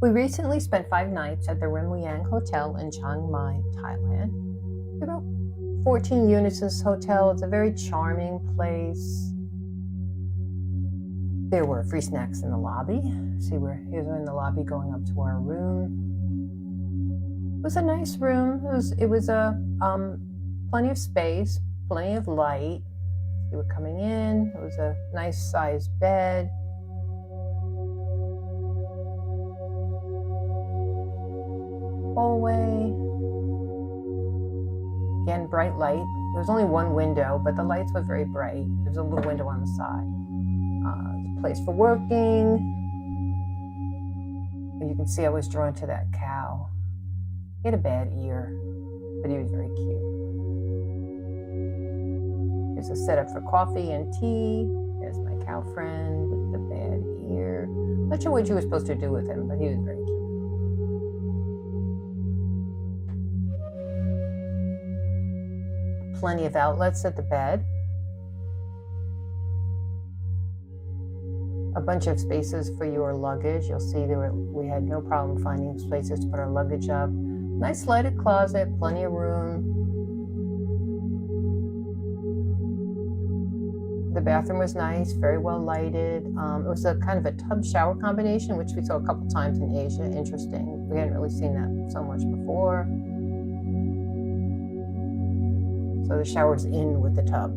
We recently spent 5 nights at the Rimwiang Hotel in Chiang Mai, Thailand. There are about 14 units in this hotel. It's a very charming place. There were free snacks in the lobby. See, we're in the lobby going up to our room. It was a nice room. It was plenty of space, plenty of light. We were coming in. It was a nice sized bed. Hallway. Again, bright light. There was only one window, but the lights were very bright. There's a little window on the side. There's a place for working. And you can see I was drawn to that cow. He had a bad ear, but he was very cute. There's a setup for coffee and tea. There's my cow friend with the bad ear. Not sure what you were supposed to do with him, but he was very cute. Plenty of outlets at the bed. A bunch of spaces for your luggage. You'll see we had no problem finding places to put our luggage up. Nice lighted closet, plenty of room. The bathroom was nice, very well lighted. It was a kind of a tub shower combination, which we saw a couple times in Asia. Interesting. We hadn't really seen that so much before. So the shower's in with the tub.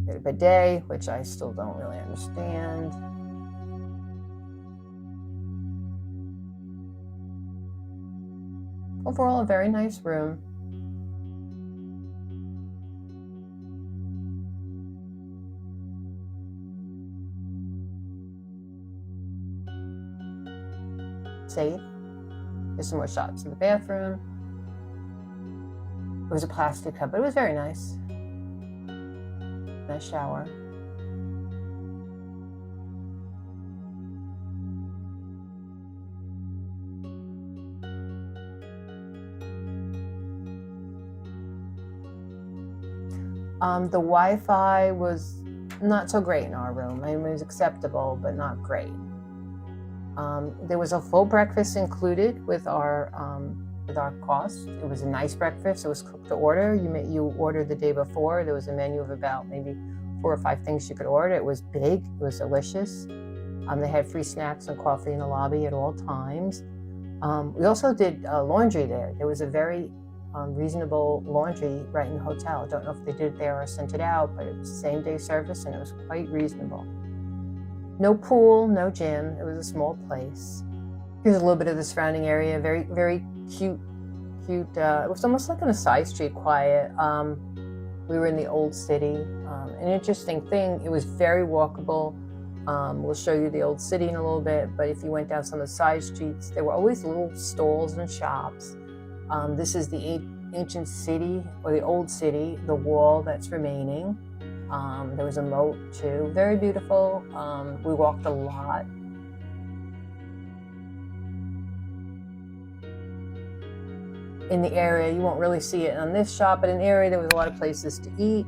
We had a bidet, which I still don't really understand. Overall, a very nice room. Safe. There's some more shots of the bathroom. It was a plastic tub, but it was very nice. Nice shower. The Wi-Fi was not so great in our room. I mean, it was acceptable, but not great. There was a full breakfast included with our cost. It was a nice breakfast. It was cooked to order. You ordered the day before. There was a menu of about maybe 4 or 5 things you could order. It was big. It was delicious. They had free snacks and coffee in the lobby at all times. We also did laundry there. There was a very reasonable laundry right in the hotel. I don't know if they did it there or sent it out, but it was same-day service, and it was quite reasonable. No pool, no gym. It was a small place. Here's a little bit of the surrounding area. Very, very cute. It was almost like on a side street, quiet. We were in the old city. An interesting thing, it was very walkable. We'll show you the old city in a little bit, but if you went down some of the side streets, there were always little stalls and shops. This is the ancient city, or the old city, the wall that's remaining. There was a moat too, very beautiful. We walked a lot. In the area, you won't really see it on this shot, but in the area there was a lot of places to eat.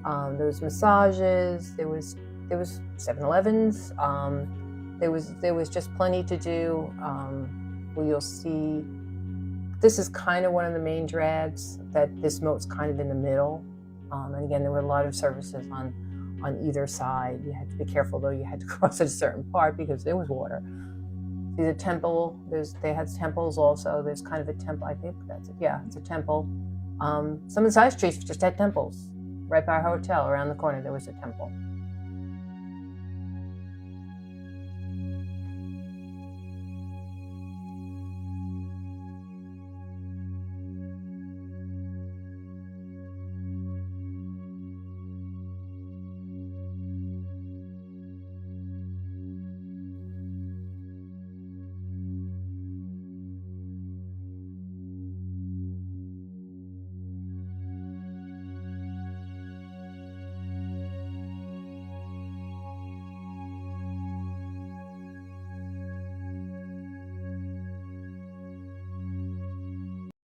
There was massages, there was 7-Elevens. There was just plenty to do. Where you'll see, this is kind of one of the main drags, that this moat's kind of in the middle. And again, there were a lot of services on either side. You had to be careful though, you had to cross at a certain part because there was water. See the temple, they had temples also. There's kind of a temple, I think that's it. Yeah, it's a temple. Some of the side streets just had temples. Right by our hotel, around the corner, there was a temple.